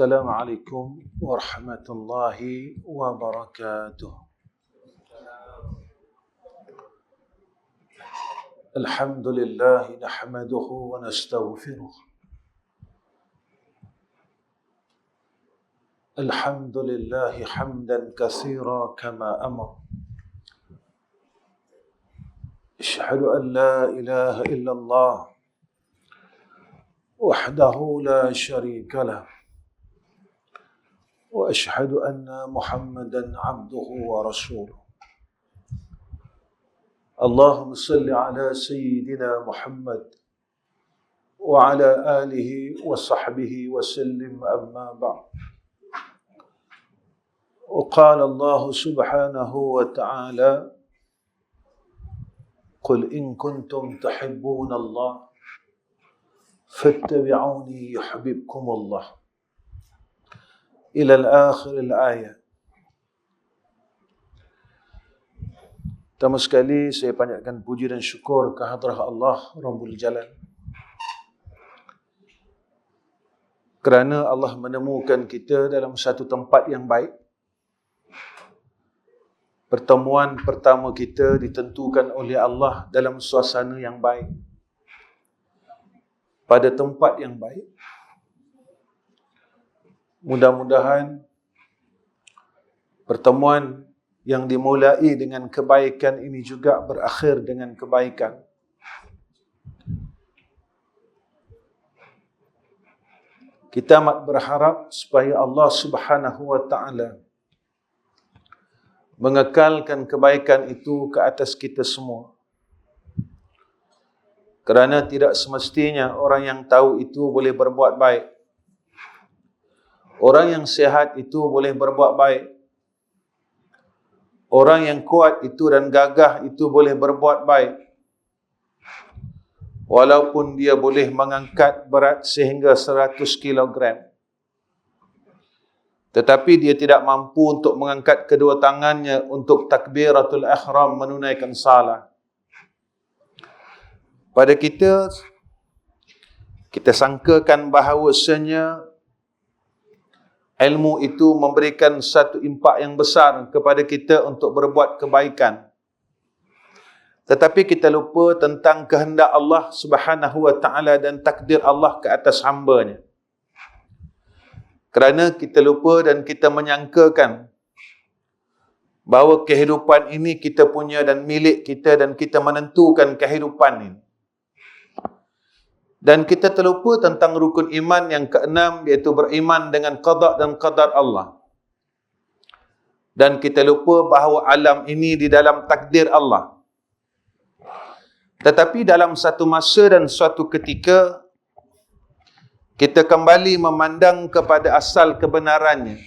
السلام عليكم ورحمة الله وبركاته. الحمد لله نحمده ونستغفره. الحمد لله حمدا كثيرا كما أمر. أشهد أن لا إله إلا الله وحده لا شريك له، وأشهد أن محمدا عبده ورسوله. اللهم صل على سيدنا محمد وعلى آله وصحبه وسلم، أما بعد. وقال الله سبحانه وتعالى: قل إن كنتم تحبون الله فاتبعوني يحببكم الله، إلى الآخر الآية. Pertama sekali saya panjatkan puji dan syukur kehadrat Allah Rabbul Jalal, kerana Allah menemukan kita dalam satu tempat yang baik. Pertemuan pertama kita ditentukan oleh Allah dalam suasana yang baik, pada tempat yang baik. Mudah-mudahan pertemuan yang dimulai dengan kebaikan ini juga berakhir dengan kebaikan. Kita amat berharap supaya Allah Subhanahu wa Ta'ala mengekalkan kebaikan itu ke atas kita semua. Kerana tidak semestinya orang yang tahu itu boleh berbuat baik. Orang yang sehat itu boleh berbuat baik. Orang yang kuat itu dan gagah itu boleh berbuat baik, walaupun dia boleh mengangkat berat sehingga 100 kilogram. Tetapi dia tidak mampu untuk mengangkat kedua tangannya untuk takbiratul ihram, menunaikan salat. Pada kita sangkakan bahawasanya ilmu itu memberikan satu impak yang besar kepada kita untuk berbuat kebaikan. Tetapi kita lupa tentang kehendak Allah Subhanahu wa Ta'ala dan takdir Allah ke atas hamba-Nya. Kerana kita lupa dan kita menyangkakan bahawa kehidupan ini kita punya dan milik kita, dan kita menentukan kehidupan ini. Dan kita terlupa tentang rukun iman yang keenam, iaitu beriman dengan qada dan qadar Allah. Dan kita lupa bahawa alam ini di dalam takdir Allah. Tetapi dalam satu masa dan suatu ketika, kita kembali memandang kepada asal kebenarannya,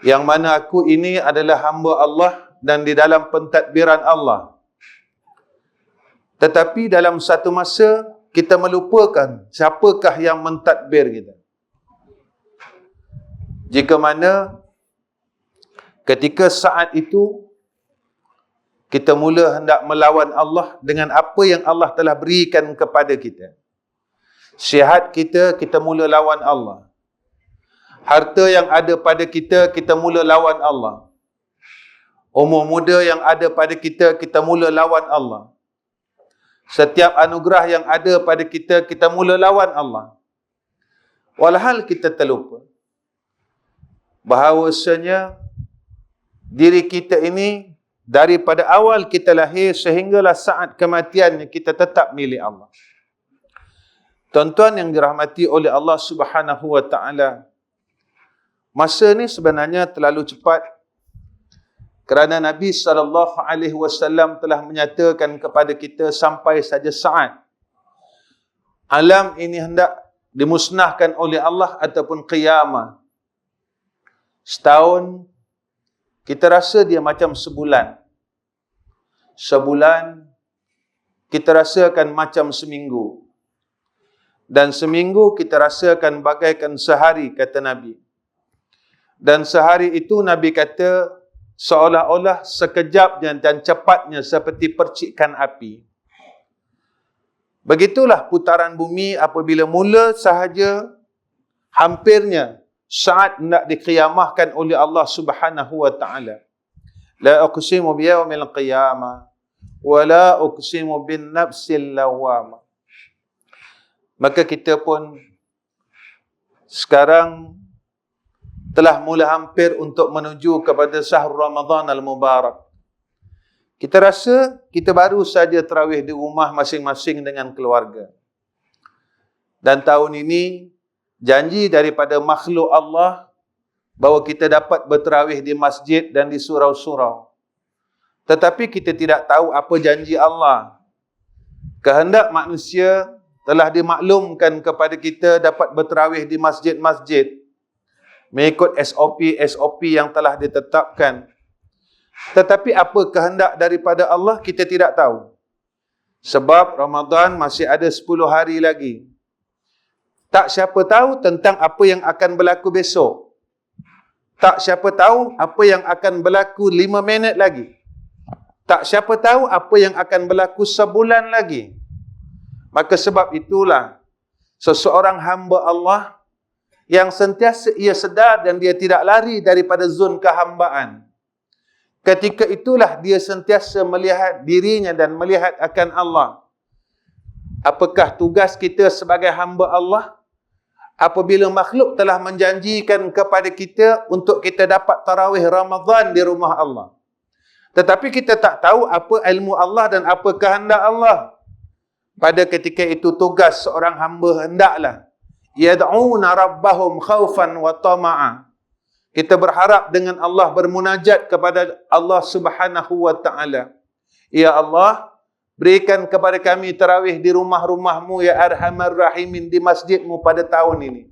yang mana aku ini adalah hamba Allah dan di dalam pentadbiran Allah. Tetapi dalam satu masa, kita melupakan siapakah yang mentadbir kita. Jika mana ketika saat itu kita mula hendak melawan Allah dengan apa yang Allah telah berikan kepada kita. Sihat kita, kita mula lawan Allah. Harta yang ada pada kita, kita mula lawan Allah. Umur muda yang ada pada kita, kita mula lawan Allah. Setiap anugerah yang ada pada kita, kita mula lawan Allah. Walhal kita terlupa bahawasanya diri kita ini daripada awal kita lahir sehinggalah saat kematiannya, kita tetap milik Allah. Tuan-tuan yang dirahmati oleh Allah Subhanahu wa Ta'ala, masa ni sebenarnya terlalu cepat. Kerana Nabi SAW telah menyatakan kepada kita sampai saja saat alam ini hendak dimusnahkan oleh Allah ataupun qiyamah. Setahun, kita rasa dia macam sebulan. Sebulan, kita rasakan macam seminggu. Dan seminggu kita rasakan bagaikan sehari, kata Nabi. Dan sehari itu Nabi kata seolah-olah sekejapnya dan cepatnya seperti percikan api. Begitulah putaran bumi apabila mula sahaja hampirnya saat hendak diqiyamahkan oleh Allah Subhanahu wa taala. La uqsimu biyaumil qiyamah wa la uqsimu bin nafsil lawwamah. Maka kita pun sekarang telah mula hampir untuk menuju kepada syahrul Ramadan al-Mubarak. Kita rasa kita baru saja tarawih di rumah masing-masing dengan keluarga. Dan tahun ini janji daripada makhluk Allah bahawa kita dapat bertarawih di masjid dan di surau-surau. Tetapi kita tidak tahu apa janji Allah. Kehendak manusia telah dimaklumkan kepada kita dapat bertarawih di masjid-masjid mengikut SOP yang telah ditetapkan. Tetapi apa kehendak daripada Allah kita tidak tahu. Sebab Ramadan masih ada 10 hari lagi. Tak siapa tahu tentang apa yang akan berlaku besok. Tak siapa tahu apa yang akan berlaku 5 minit lagi. Tak siapa tahu apa yang akan berlaku sebulan lagi. Maka sebab itulah seseorang hamba Allah yang sentiasa ia sedar dan dia tidak lari daripada zon kehambaan. Ketika itulah dia sentiasa melihat dirinya dan melihat akan Allah. Apakah tugas kita sebagai hamba Allah? Apabila makhluk telah menjanjikan kepada kita untuk kita dapat tarawih Ramadan di rumah Allah. Tetapi kita tak tahu apa ilmu Allah dan apa kehendak Allah. Pada ketika itu tugas seorang hamba hendaklah yad'una rabbahum khaufan wa tama'a. Kita berharap dengan Allah, bermunajat kepada Allah Subhanahu wa taala. Ya Allah, berikan kepada kami tarawih di rumah-rumahmu ya Arhamar Rahimin, di masjidmu pada tahun ini.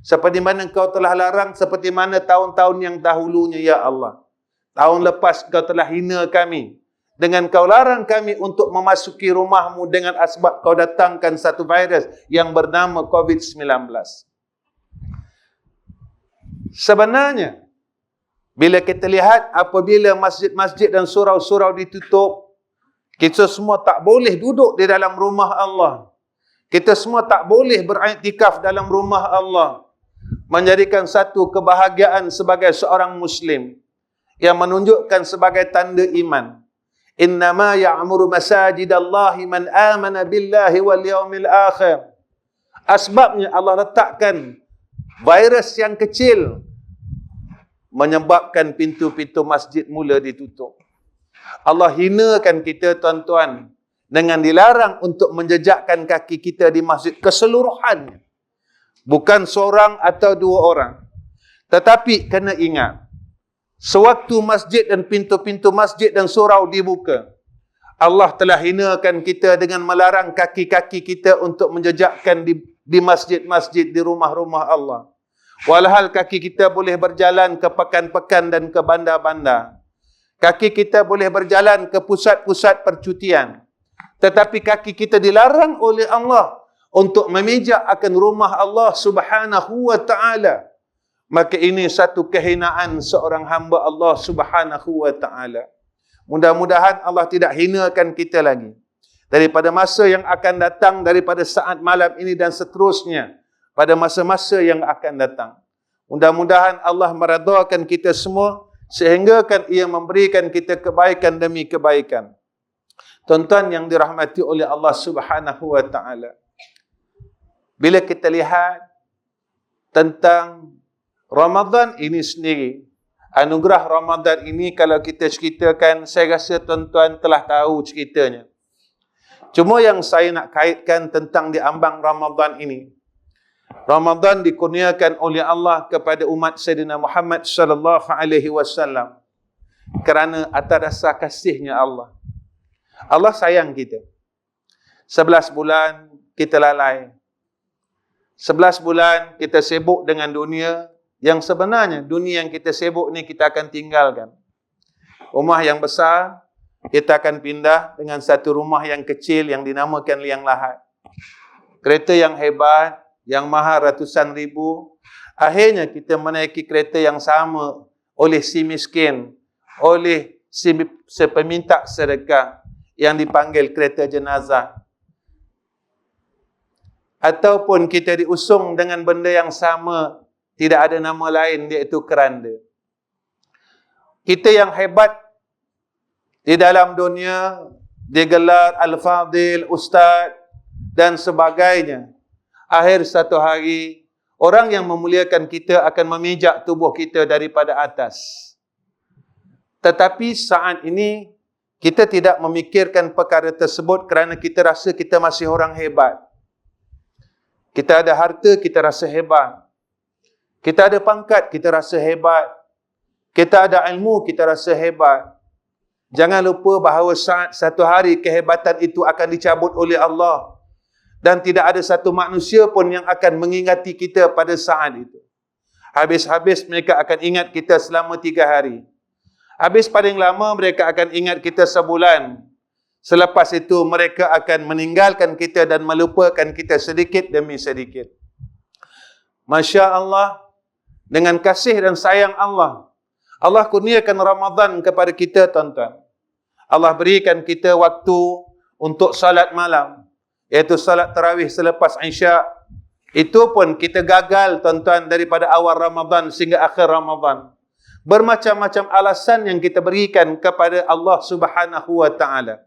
Seperti mana Engkau telah larang, seperti mana tahun-tahun yang dahulunya ya Allah. Tahun lepas Engkau telah hina kami dengan Kau larang kami untuk memasuki rumahmu dengan asbab Kau datangkan satu virus yang bernama COVID-19. Sebenarnya, bila kita lihat apabila masjid-masjid dan surau-surau ditutup, kita semua tak boleh duduk di dalam rumah Allah. Kita semua tak boleh beriktikaf dalam rumah Allah. Menjadikan satu kebahagiaan sebagai seorang Muslim yang menunjukkan sebagai tanda iman. Innama ya'muru masajidallahi man amana billahi wal yawmil akhir. Asbabnya Allah letakkan virus yang kecil menyebabkan pintu-pintu masjid mula ditutup. Allah hinakan kita tuan-tuan dengan dilarang untuk menjejakkan kaki kita di masjid keseluruhannya. Bukan seorang atau 2 orang. Tetapi kena ingat, sewaktu masjid dan pintu-pintu masjid dan surau dibuka, Allah telah hinakan kita dengan melarang kaki-kaki kita untuk menjejakkan di masjid-masjid, di rumah-rumah Allah. Walhal kaki kita boleh berjalan ke pekan-pekan dan ke bandar-bandar. Kaki kita boleh berjalan ke pusat-pusat percutian. Tetapi kaki kita dilarang oleh Allah untuk memijak akan rumah Allah Subhanahu wa ta'ala. Maka ini satu kehinaan seorang hamba Allah Subhanahu wa ta'ala. Mudah-mudahan Allah tidak hinakan kita lagi. Daripada masa yang akan datang, daripada saat malam ini dan seterusnya. Pada masa-masa yang akan datang. Mudah-mudahan Allah meredhakan kita semua sehingga kan ia memberikan kita kebaikan demi kebaikan. Tuan-tuan yang dirahmati oleh Allah Subhanahu wa ta'ala. Bila kita lihat tentang Ramadan ini sendiri, anugerah Ramadan ini kalau kita ceritakan, saya rasa tuan-tuan telah tahu ceritanya. Cuma yang saya nak kaitkan tentang diambang Ramadan ini, Ramadan dikurniakan oleh Allah kepada umat Sayyidina Muhammad sallallahu alaihi wasallam kerana atas dasar kasihnya Allah. Allah sayang kita. 11 bulan kita lalai. 11 bulan kita sibuk dengan dunia yang sebenarnya dunia yang kita sibuk ni kita akan tinggalkan. Rumah yang besar kita akan pindah dengan satu rumah yang kecil yang dinamakan liang lahat. Kereta yang hebat yang mahal ratusan ribu, akhirnya kita menaiki kereta yang sama oleh si miskin, oleh si peminta sedekah yang dipanggil kereta jenazah. ataupun kita diusung dengan benda yang sama, tidak ada nama lain, iaitu keranda. Kita yang hebat di dalam dunia digelar Al-Fadil, Ustaz dan sebagainya. Akhir satu hari, orang yang memuliakan kita akan memijak tubuh kita daripada atas. Tetapi saat ini, kita tidak memikirkan perkara tersebut kerana kita rasa kita masih orang hebat. Kita ada harta, kita rasa hebat. Kita ada pangkat, kita rasa hebat. Kita ada ilmu, kita rasa hebat. Jangan lupa bahawa saat satu hari kehebatan itu akan dicabut oleh Allah. Dan tidak ada satu manusia pun yang akan mengingati kita pada saat itu. Habis-habis mereka akan ingat kita selama 3 hari. Habis paling lama mereka akan ingat kita sebulan. Selepas itu mereka akan meninggalkan kita dan melupakan kita sedikit demi sedikit. Masya Allah, dengan kasih dan sayang Allah, Allah kurniakan Ramadan kepada kita, tuan-tuan. Allah berikan kita waktu untuk salat malam, iaitu salat tarawih selepas Isya. Itu pun kita gagal, tuan-tuan, daripada awal Ramadan sehingga akhir Ramadan. Bermacam-macam alasan yang kita berikan kepada Allah Subhanahu wa Ta'ala.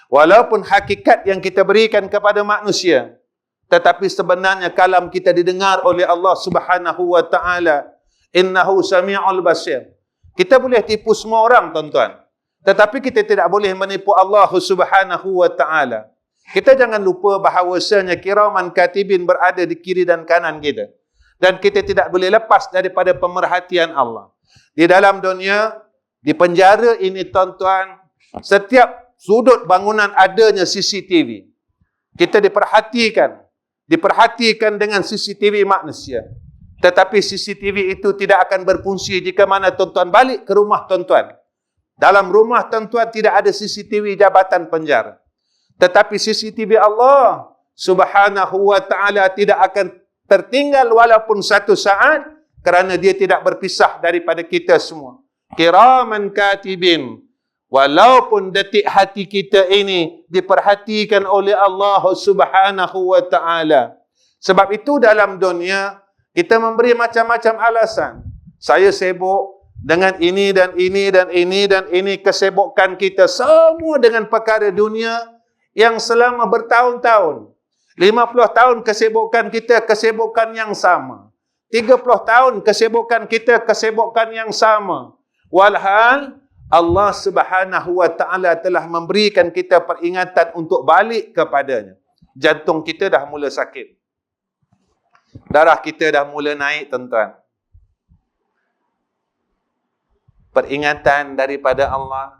Walaupun hakikat yang kita berikan kepada manusia, tetapi sebenarnya kalam kita didengar oleh Allah Subhanahu wa Ta'ala. Innahu sami'ul basir. Kita boleh tipu semua orang, tuan-tuan, tetapi kita tidak boleh menipu Allah Subhanahu wa Ta'ala. Kita jangan lupa bahawasanya kiraman katibin berada di kiri dan kanan kita. Dan kita tidak boleh lepas daripada pemerhatian Allah. Di dalam dunia, di penjara ini, tuan-tuan, setiap sudut bangunan adanya CCTV. Kita diperhatikan dengan CCTV manusia. Tetapi CCTV itu tidak akan berfungsi jika mana tuan-tuan balik ke rumah tuan-tuan. Dalam rumah tuan-tuan tidak ada CCTV jabatan penjara. Tetapi CCTV Allah Subhanahu wa Ta'ala tidak akan tertinggal walaupun satu saat, kerana dia tidak berpisah daripada kita semua. Kiraman katibin. Walaupun detik hati kita ini diperhatikan oleh Allah Subhanahu wa Ta'ala. Sebab itu dalam dunia, kita memberi macam-macam alasan. Saya sibuk dengan ini dan ini dan ini dan ini. Kesibukan kita semua dengan perkara dunia yang selama bertahun-tahun. 50 tahun kesibukan kita, kesibukan yang sama. 30 tahun kesibukan kita, kesibukan yang sama. Walhal, Allah Subhanahu wa Ta'ala telah memberikan kita peringatan untuk balik kepadanya. Jantung kita dah mula sakit. Darah kita dah mula naik, tuan-tuan. Peringatan daripada Allah.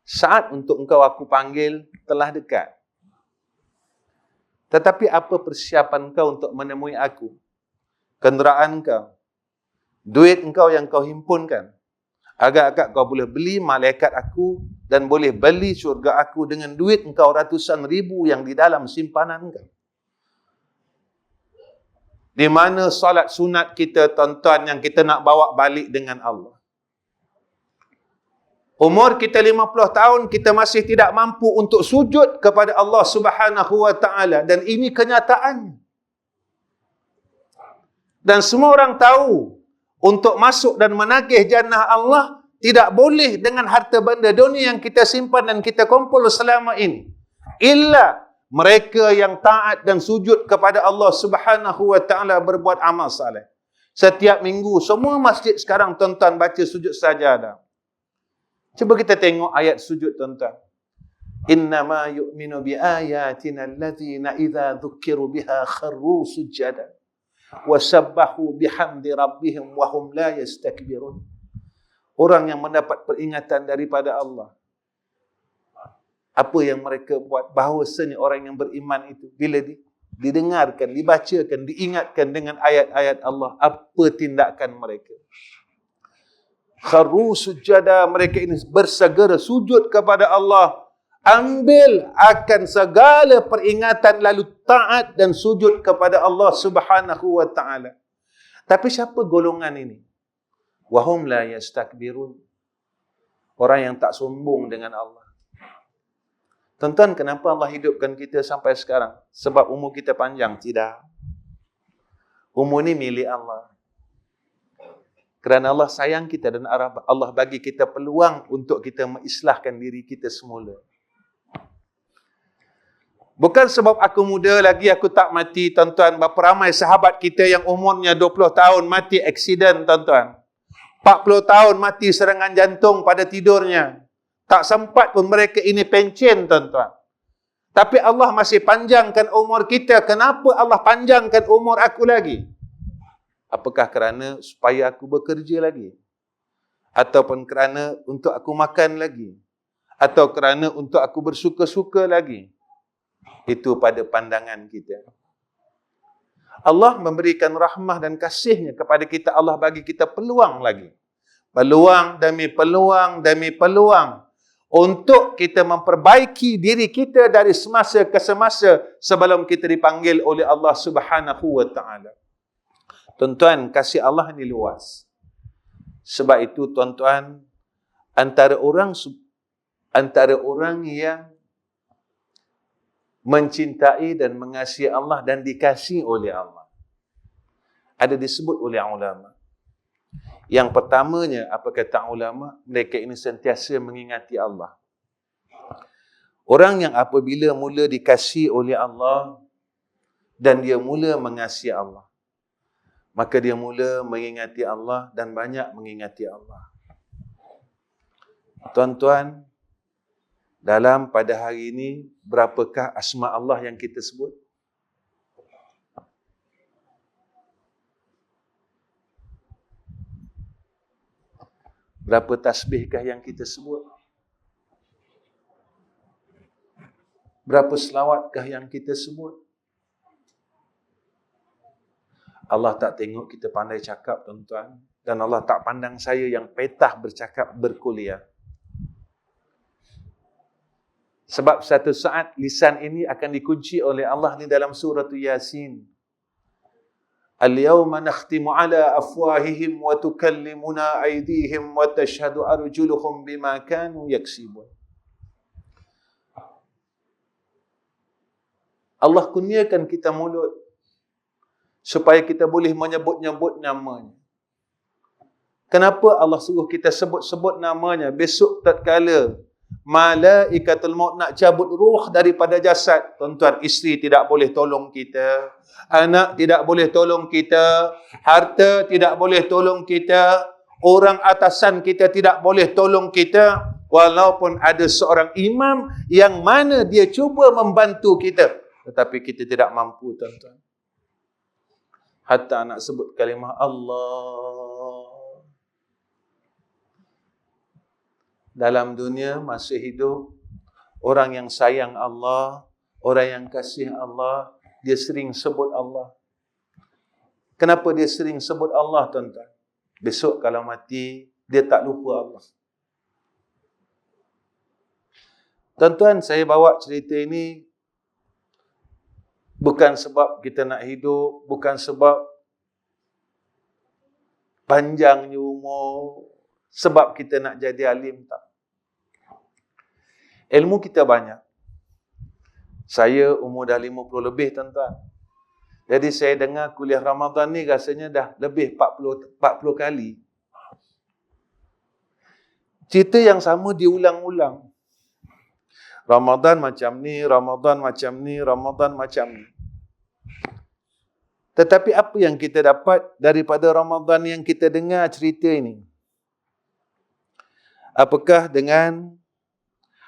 Saat untuk engkau aku panggil telah dekat. Tetapi apa persiapan kau untuk menemui aku? Kenderaan kau, duit engkau yang kau himpunkan, agak-agak kau boleh beli malaikat aku dan boleh beli syurga aku dengan duit engkau ratusan ribu yang di dalam simpanan engkau. Di mana solat sunat kita, tuan-tuan, yang kita nak bawa balik dengan Allah? Umur kita 50 tahun, kita masih tidak mampu untuk sujud kepada Allah Subhanahu wa Ta'ala. Dan ini kenyataan. Dan semua orang tahu, untuk masuk dan menagih jannah Allah, tidak boleh dengan harta benda dunia yang kita simpan dan kita kumpul selama ini. Illa mereka yang taat dan sujud kepada Allah Subhanahu wa Ta'ala berbuat amal saleh. Setiap minggu, semua masjid sekarang, tuan-tuan, baca sujud sajadah. Cuba kita tengok ayat sujud, tuan-tuan. Innama yu'minu bi ayatina allazina idza dzukiru biha kharru sujada wa sabbahu bihamdi rabbihim wa hum la yastakbirun. Orang yang mendapat peringatan daripada Allah. Apa yang mereka buat? Bahawasanya orang yang beriman itu bila didengarkan, dibacakan, diingatkan dengan ayat-ayat Allah, apa tindakan mereka? Kharru sujada, mereka ini bersegera sujud kepada Allah. Ambil akan segala peringatan lalu taat dan sujud kepada Allah Subhanahu wa Ta'ala. Tapi siapa golongan ini? Wahum la yastakbirun. Orang yang tak sombong dengan Allah. Tuan-tuan, kenapa Allah hidupkan kita sampai sekarang? Sebab umur kita panjang? Tidak. Umur ni milik Allah. Kerana Allah sayang kita dan Allah bagi kita peluang untuk kita mengislahkan diri kita semula. Bukan sebab aku muda lagi aku tak mati, tuan-tuan. Berapa ramai sahabat kita yang umurnya 20 tahun mati aksiden, tuan-tuan. 40 tahun mati serangan jantung pada tidurnya. Tak sempat pun mereka ini pencen, tuan-tuan. Tapi Allah masih panjangkan umur kita. Kenapa Allah panjangkan umur aku lagi? Apakah kerana supaya aku bekerja lagi? Ataupun kerana untuk aku makan lagi? Atau kerana untuk aku bersuka-suka lagi? Itu pada pandangan kita. Allah memberikan rahmah dan kasihnya kepada kita. Allah bagi kita peluang lagi. Peluang demi peluang demi peluang. Untuk kita memperbaiki diri kita dari semasa ke semasa sebelum kita dipanggil oleh Allah Subhanahu wa ta'ala. Tuan-tuan, kasih Allah ni luas. Sebab itu tuan-tuan, antara orang yang mencintai dan mengasihi Allah dan dikasihi oleh Allah, ada disebut oleh ulama. Yang pertamanya, apa kata ulama? Mereka ini sentiasa mengingati Allah. Orang yang apabila mula dikasihi oleh Allah dan dia mula mengasihi Allah, maka dia mula mengingati Allah dan banyak mengingati Allah. Tuan-tuan, dalam pada hari ini, berapakah asma Allah yang kita sebut? Berapa tasbihkah yang kita sebut? Berapa selawatkah yang kita sebut? Allah tak tengok kita pandai cakap, tuan-tuan. Dan Allah tak pandang saya yang petah bercakap, berkuliah. Sebab satu saat lisan ini akan dikunci oleh Allah ni dalam surah Yasin. Al-yawma nakhtimu ala afwahihim wa tukallimuna aydihim wa tashhadu arjuluhum bima kanu yaksibun. Allah kurniakan kita mulut supaya kita boleh menyebut-nyebut namanya. Kenapa Allah suruh kita sebut-sebut namanya? Besok tatkala malaikatul maut nak cabut ruh daripada jasad, tuan-tuan, isteri tidak boleh tolong kita, anak tidak boleh tolong kita, harta tidak boleh tolong kita, orang atasan kita tidak boleh tolong kita, walaupun ada seorang imam yang mana dia cuba membantu kita, tetapi kita tidak mampu, tuan-tuan. Hatta nak sebut kalimah Allah. Dalam dunia masa hidup, orang yang sayang Allah, orang yang kasih Allah, dia sering sebut Allah. Kenapa dia sering sebut Allah, tuan-tuan? Besok kalau mati, dia tak lupa Allah. Tuan-tuan, saya bawa cerita ini bukan sebab kita nak hidup, bukan sebab panjangnya umur, sebab kita nak jadi alim, tak. Ilmu kita banyak. Saya umur dah 50 lebih, tuan-tuan. Jadi saya dengar kuliah Ramadan ni rasanya dah lebih 40 kali. Cerita yang sama diulang-ulang. Ramadan macam ni, Ramadan macam ni, Ramadan macam ni. Tetapi apa yang kita dapat daripada Ramadan yang kita dengar cerita ini? Apakah dengan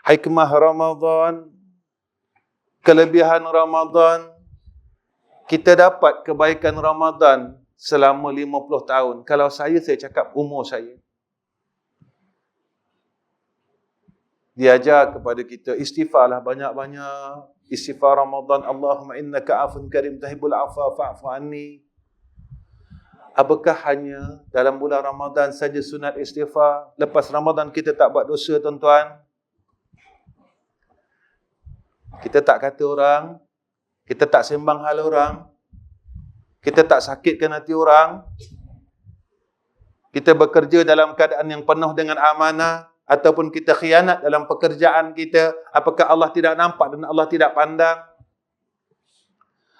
hikmah Ramadan, kelebihan Ramadan, kita dapat kebaikan Ramadan selama 50 tahun? Kalau saya cakap umur saya. Diajar kepada kita, istighfarlah banyak-banyak. Istighfar Ramadan, Allahumma innaka afun karim tahibul afwa fa'fu anni. Apakah hanya dalam bulan Ramadan saja sunat istighfar? Lepas Ramadan kita tak buat dosa, tuan-tuan? Kita tak kata orang, kita tak sembang hal orang, kita tak sakitkan hati orang, kita bekerja dalam keadaan yang penuh dengan amanah. ataupun kita khianat dalam pekerjaan kita, apakah Allah tidak nampak dan Allah tidak pandang?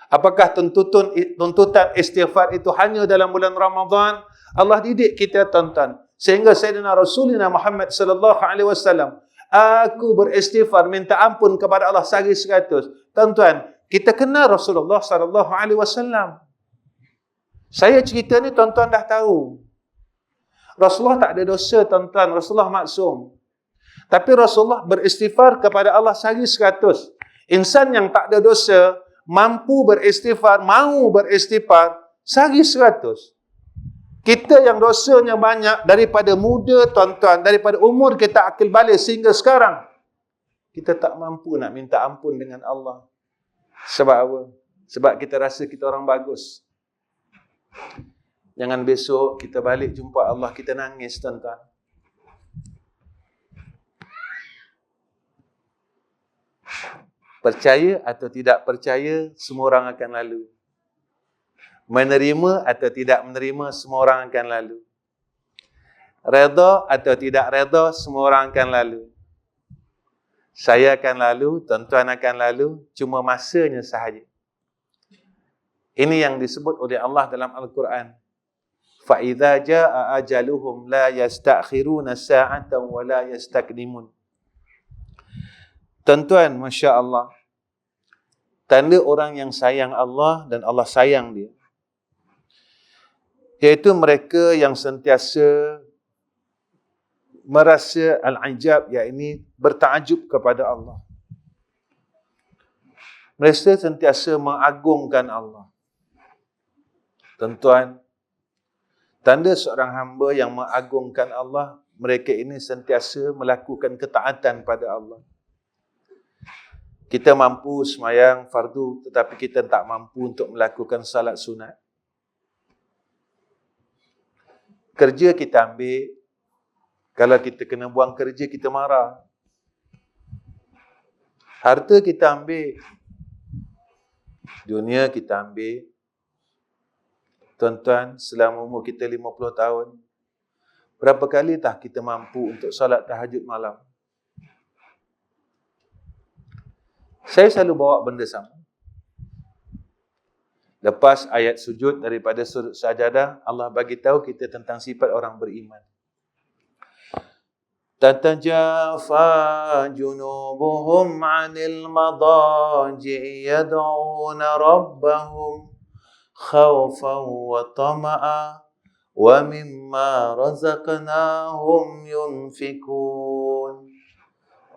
Apakah tuntutan istighfar itu hanya dalam bulan Ramadan? Allah didik kita, tuan-tuan. Sehingga Sayyidina Rasulullah Muhammad sallallahu alaihi wasallam, aku beristighfar minta ampun kepada Allah sehari 100. Tuan-tuan, kita kenal Rasulullah sallallahu alaihi wasallam. Saya cerita ni tuan-tuan dah tahu. Rasulullah tak ada dosa, tuan-tuan. Rasulullah maksum. Tapi Rasulullah beristighfar kepada Allah sehari 100. Insan yang tak ada dosa mampu beristighfar, mau beristighfar sehari 100. Kita yang dosanya banyak daripada muda, tuan-tuan, daripada umur kita akil balik sehingga sekarang, kita tak mampu nak minta ampun dengan Allah. Sebab apa? Sebab kita rasa kita orang bagus. Jangan besok kita balik jumpa Allah, kita nangis, tuan-tuan. Percaya atau tidak percaya, semua orang akan lalu. Menerima atau tidak menerima, semua orang akan lalu. Redha atau tidak redha, semua orang akan lalu. Saya akan lalu, tuan-tuan akan lalu, cuma masanya sahaja. Ini yang disebut oleh Allah dalam Al-Quran. فَإِذَا جَاءَ أَجَلُهُمْ لَا يَسْتَأْخِرُونَ سَاعَةً وَلَا يَسْتَقْدِمُونَ. Tuan-tuan, Masya Allah, tanda orang yang sayang Allah dan Allah sayang dia, iaitu mereka yang sentiasa merasa al-ijab, iaitu bertakjub kepada Allah. Mereka sentiasa mengagungkan Allah. Tuan-tuan, tanda seorang hamba yang mengagungkan Allah, mereka ini sentiasa melakukan ketaatan pada Allah. Kita mampu sembahyang fardu, tetapi kita tak mampu untuk melakukan salat sunat. Kerja kita ambil, kalau kita kena buang kerja, kita marah. Harta kita ambil, dunia kita ambil. Tuan-tuan, selama umur kita 50 tahun, berapa kali tak kita mampu untuk salat tahajud malam? Saya selalu bawa benda sama. Lepas ayat sujud daripada surah sajadah, Allah bagi tahu kita tentang sifat orang beriman. Tatajafa junubuhum 'anil madaji' yad'una rabbahum khawfan wa tama'a wa mimma razaqnahum yunfikun.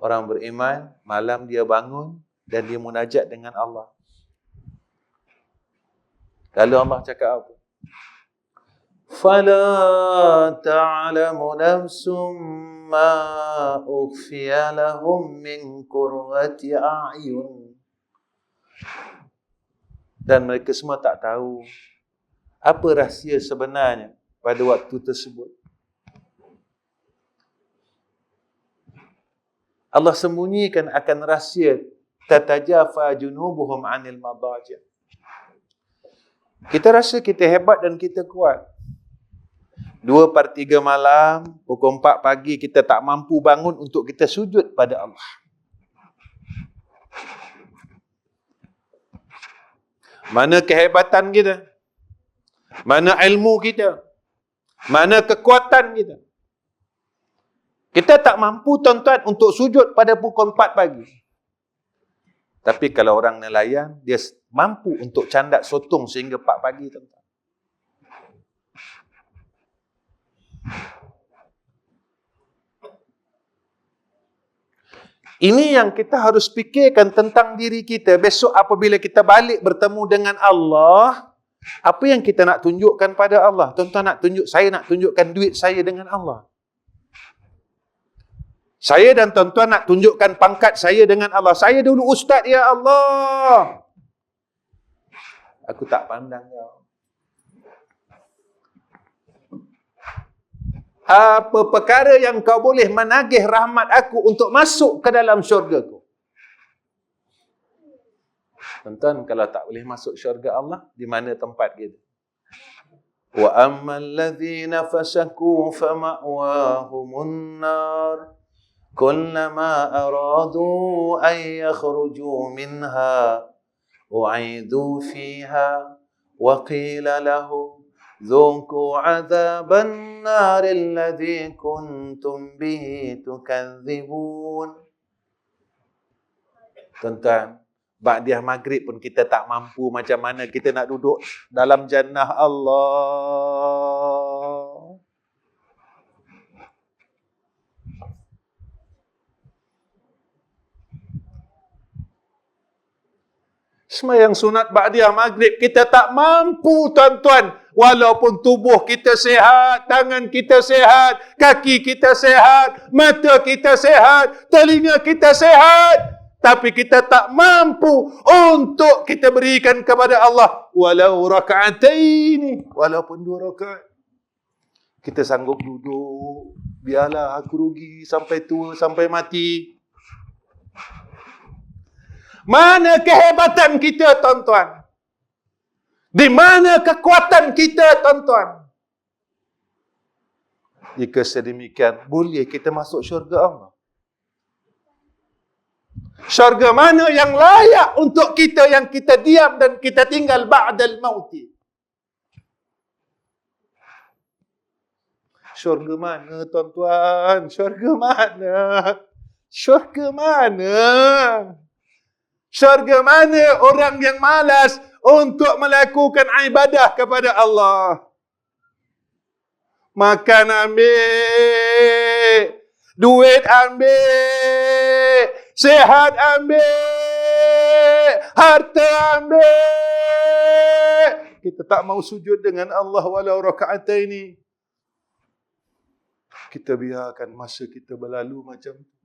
Orang beriman, malam dia bangun dan dia munajat dengan Allah. Lalu Allah cakap apa? Fala ta'lamu nafsum ma ukhfiya lahum min qurrati a'yun. Dan mereka semua tak tahu apa rahsia sebenarnya pada waktu tersebut. Allah sembunyikan akan rahsia. Tatajafa junubuhum 'anil madaji'. Kita rasa kita hebat dan kita kuat. 2/3 malam, pukul 4 pagi kita tak mampu bangun untuk kita sujud pada Allah. Mana kehebatan kita? Mana ilmu kita? Mana kekuatan kita? Kita tak mampu, tuan-tuan, untuk sujud pada pukul 4 pagi. Tapi kalau orang nelayan, dia mampu untuk candak sotong sehingga 4 pagi, tuan-tuan. Ini yang kita harus fikirkan tentang diri kita. Besok apabila kita balik bertemu dengan Allah, apa yang kita nak tunjukkan pada Allah? Tuan-tuan, saya nak tunjukkan duit saya dengan Allah. Saya dan tuan-tuan nak tunjukkan pangkat saya dengan Allah. Saya dulu ustaz, ya Allah. Aku tak pandang kau. Apa perkara yang kau boleh menagih rahmat aku untuk masuk ke dalam syurga ku? Tuan-tuan, kalau tak boleh masuk syurga Allah, di mana tempat kita? Wa ammal ladzina fasaku fama'wahumun nar Kullama aradu an yakhruju minha u'idu fiha wa qila lahum dhuqu 'adzaban nar alladhi kuntum bihi tukadzibun. Tuan-tuan, ba'diyah maghrib pun kita tak mampu macam mana kita nak duduk dalam jannah Allah. Sembahyang sunat ba'diyah maghrib kita tak mampu, tuan-tuan. Walaupun tubuh kita sehat, tangan kita sehat, kaki kita sehat, mata kita sehat, telinga kita sehat, tapi kita tak mampu untuk kita berikan kepada Allah walau raka'ataini, walaupun 2 rakaat. Kita sanggup duduk, biarlah aku rugi sampai tua, sampai mati. Mana kehebatan kita, tuan-tuan? Di mana kekuatan kita, tuan-tuan? Jika sedemikian, boleh kita masuk syurga Allah. Syurga mana yang layak untuk kita, yang kita diam dan kita tinggal ba'dal mauti? Syurga mana, tuan-tuan? Syurga mana? Syurga mana? Syurga mana orang yang malas untuk melakukan ibadah kepada Allah? Makan ambil, duit ambil, sehat ambil, harta ambil. Kita tak mau sujud dengan Allah walau raka'ataini. Kita biarkan masa kita berlalu macam tu.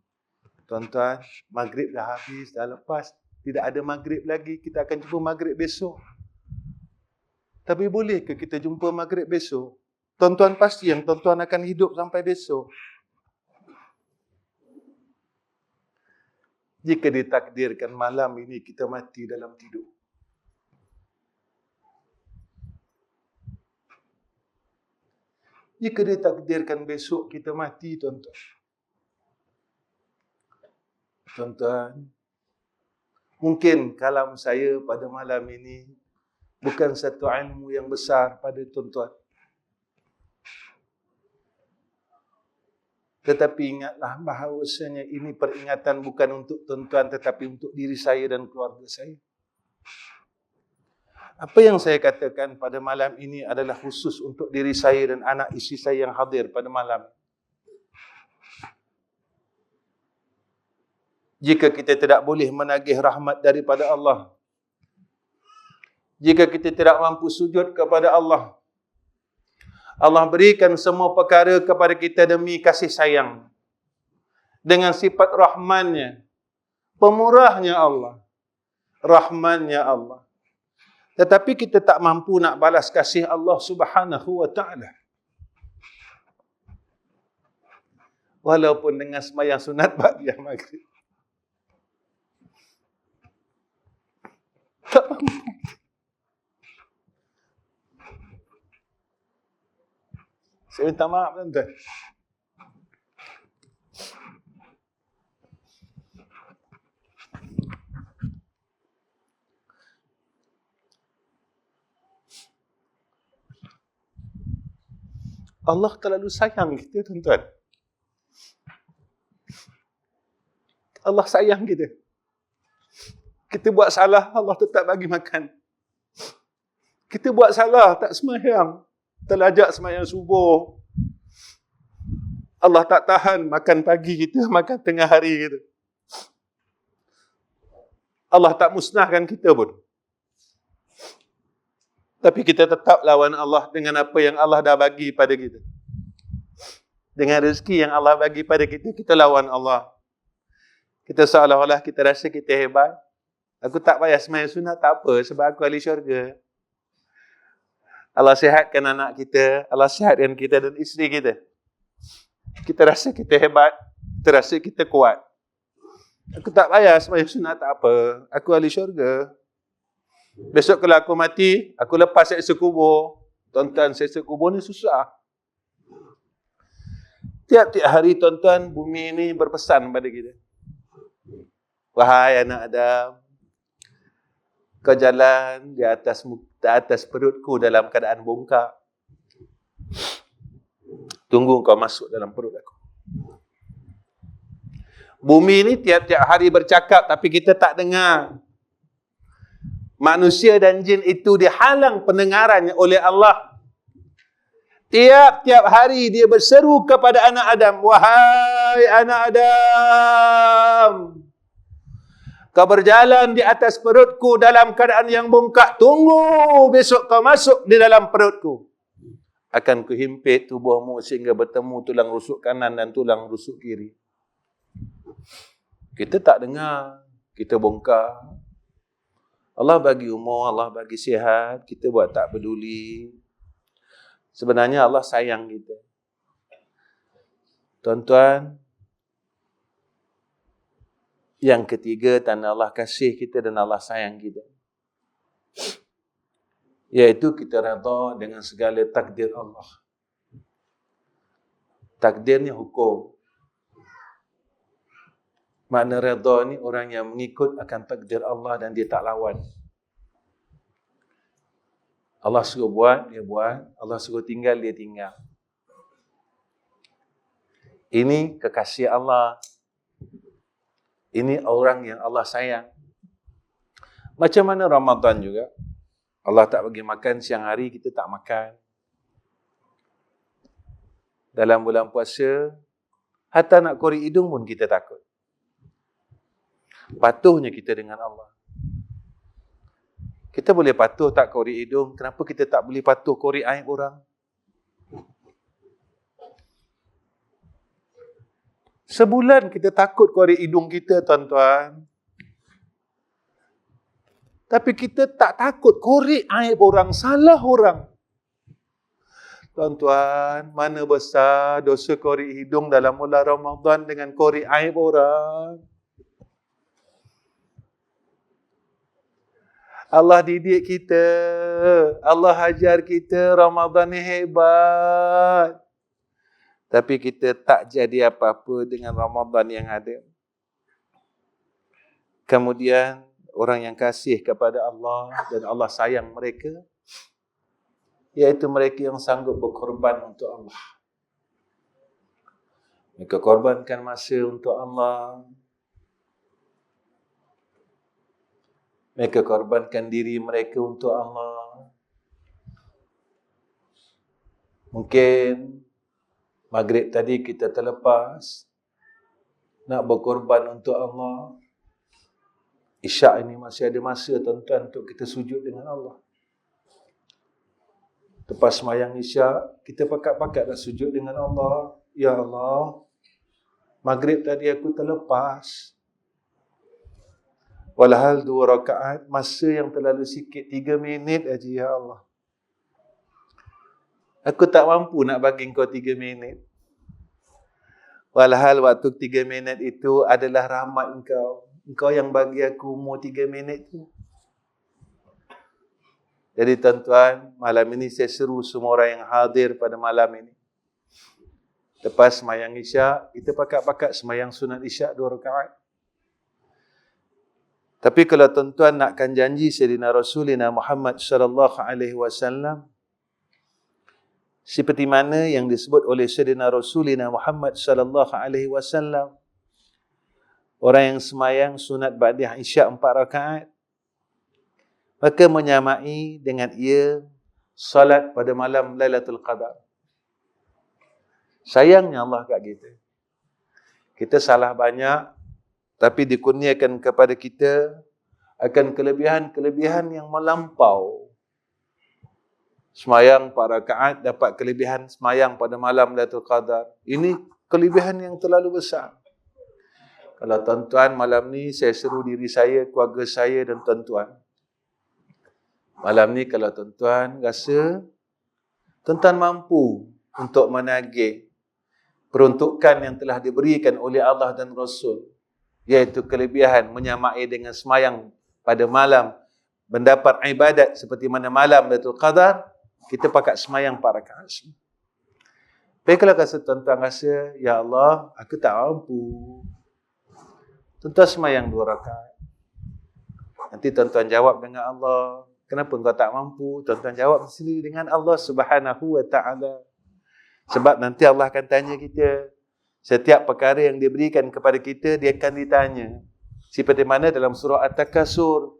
Tuan-tuan, maghrib dah habis, dah lepas. Tidak ada maghrib lagi, kita akan jumpa maghrib besok. Tapi boleh ke kita jumpa maghrib besok? Tuan-tuan pasti yang tuan-tuan akan hidup sampai besok. Jika ditakdirkan malam ini kita mati dalam tidur. Jika ditakdirkan besok kita mati, tuan-tuan. Tuan-tuan, mungkin kalam saya pada malam ini bukan satu ilmu yang besar pada tuan-tuan. Tetapi ingatlah bahawasanya ini peringatan bukan untuk tuan-tuan tetapi untuk diri saya dan keluarga saya. Apa yang saya katakan pada malam ini adalah khusus untuk diri saya dan anak isteri saya yang hadir pada malam. Jika kita tidak boleh menagih rahmat daripada Allah, jika kita tidak mampu sujud kepada Allah, Allah berikan semua perkara kepada kita demi kasih sayang. Dengan sifat rahmannya, pemurahnya Allah, rahmannya Allah. Tetapi kita tak mampu nak balas kasih Allah Subhanahu wa ta'ala. Walaupun dengan sembahyang sunat ba'diyah maghrib. Tak mampu. Saya minta maaf, tuan-tuan. Allah terlalu sayang kita, tuan-tuan. Allah sayang kita. Kita buat salah, Allah tetap bagi makan. Kita buat salah, tak sembahyang, terlajak sembahyang subuh. Allah tak tahan makan pagi kita, makan tengah hari kita. Allah tak musnahkan kita pun. Tapi kita tetap lawan Allah dengan apa yang Allah dah bagi pada kita. Dengan rezeki yang Allah bagi pada kita, kita lawan Allah. Kita seolah-olah kita rasa kita hebat. Aku tak payah sembahyang sunat, tak apa, sebab aku ahli syurga. Allah sihatkan anak kita, Allah sihatkan kita dan isteri kita. Kita rasa kita hebat, kita rasa kita kuat. Aku tak payah sembahyang sunat, tak apa, aku ahli syurga. Besok kalau aku mati, aku lepas seksa kubur. Tuan-tuan, seksa kubur ni susah. Tiap-tiap hari tuan-tuan, bumi ini berpesan pada kita. Wahai anak Adam, kau jalan di atas perutku dalam keadaan bongkak. Tunggu kau masuk dalam perut aku. Bumi ini tiap-tiap hari bercakap tapi kita tak dengar. Manusia dan jin itu dihalang pendengarannya oleh Allah. Tiap-tiap hari dia berseru kepada anak Adam, wahai anak Adam, kau berjalan di atas perutku dalam keadaan yang bongkak. Tunggu besok kau masuk di dalam perutku. Akan kuhimpit tubuhmu sehingga bertemu tulang rusuk kanan dan tulang rusuk kiri. Kita tak dengar, kita bongkar. Allah bagi umur, Allah bagi sihat, kita buat tak peduli. Sebenarnya Allah sayang kita. Tuan-tuan, yang ketiga, tanda Allah kasih kita dan Allah sayang kita, iaitu kita redha dengan segala takdir Allah. Takdirnya hukum. Makna redha ni orang yang mengikut akan takdir Allah dan dia tak lawan. Allah suruh buat, dia buat. Allah suruh tinggal, dia tinggal. Ini kekasih Allah. Ini orang yang Allah sayang. Macam mana Ramadan juga. Allah tak bagi makan siang hari, kita tak makan. Dalam bulan puasa, hatta nak korek hidung pun kita takut. Patuhnya kita dengan Allah. Kita boleh patuh tak korek hidung, kenapa kita tak boleh patuh korek aib orang? Sebulan kita takut korek hidung kita, tuan-tuan. Tapi kita tak takut korek aib orang, salah orang. Tuan-tuan, mana besar dosa korek hidung dalam bulan Ramadan dengan korek aib orang. Allah didik kita, Allah ajar kita, Ramadan ni hebat. Tapi kita tak jadi apa-apa dengan Ramadan yang ada. Kemudian, orang yang kasih kepada Allah dan Allah sayang mereka, iaitu mereka yang sanggup berkorban untuk Allah. Mereka korbankan masa untuk Allah. Mereka korbankan diri mereka untuk Allah. Mungkin maghrib tadi kita terlepas nak berkorban untuk Allah. Isyak ini masih ada masa, tuan-tuan, untuk kita sujud dengan Allah. Lepas sembahyang isyak, kita pakat-pakat dah sujud dengan Allah. Ya Allah, maghrib tadi aku terlepas. Walhal 2 rakaat, masa yang terlalu sikit, 3 minit aja, ya Allah. Aku tak mampu nak bagi kau 3 minit. Walhal waktu 3 minit itu adalah rahmat engkau. Engkau yang bagi aku umur 3 minit tu. Jadi tuan-tuan, malam ini saya seru semua orang yang hadir pada malam ini. Lepas sembahyang isyak, kita pakat-pakat sembahyang sunat isyak 2 rakaat. Tapi kalau tuan-tuan nakkan janji Sayyidina Rasulina Muhammad sallallahu alaihi wasallam, seperti mana yang disebut oleh Sayyidina Rasulina Muhammad sallallahu alaihi wasallam, orang yang sembahyang sunat ba'diyah isyak 4 rakaat, maka menyamai dengan ia salat pada malam Lailatul Qadar. Sayangnya Allah kat kita. Kita salah banyak, tapi dikurniakan kepada kita akan kelebihan-kelebihan yang melampau. Semayang 4 rakaat dapat kelebihan semayang pada malam Lailatul Qadar. Ini kelebihan yang terlalu besar. Kalau tuan-tuan malam ni saya seru diri saya, keluarga saya dan tuan-tuan. Malam ni kalau tuan-tuan rasa tuan-tuan mampu untuk menagih peruntukan yang telah diberikan oleh Allah dan Rasul, iaitu kelebihan menyamai dengan semayang pada malam, mendapat ibadat seperti mana malam Lailatul Qadar, kita pakat semayang 4 rakaat. Tapi kalau tuan-tuan rasa, ya Allah, aku tak mampu. Tuan-tuan semayang 2 rakaat. Nanti tuan-tuan jawab dengan Allah, kenapa engkau tak mampu? Tuan-tuan jawab sendiri dengan Allah Subhanahu wa ta'ala. Sebab nanti Allah akan tanya kita. Setiap perkara yang diberikan kepada kita, dia akan ditanya. Seperti mana dalam surah At-Takasur.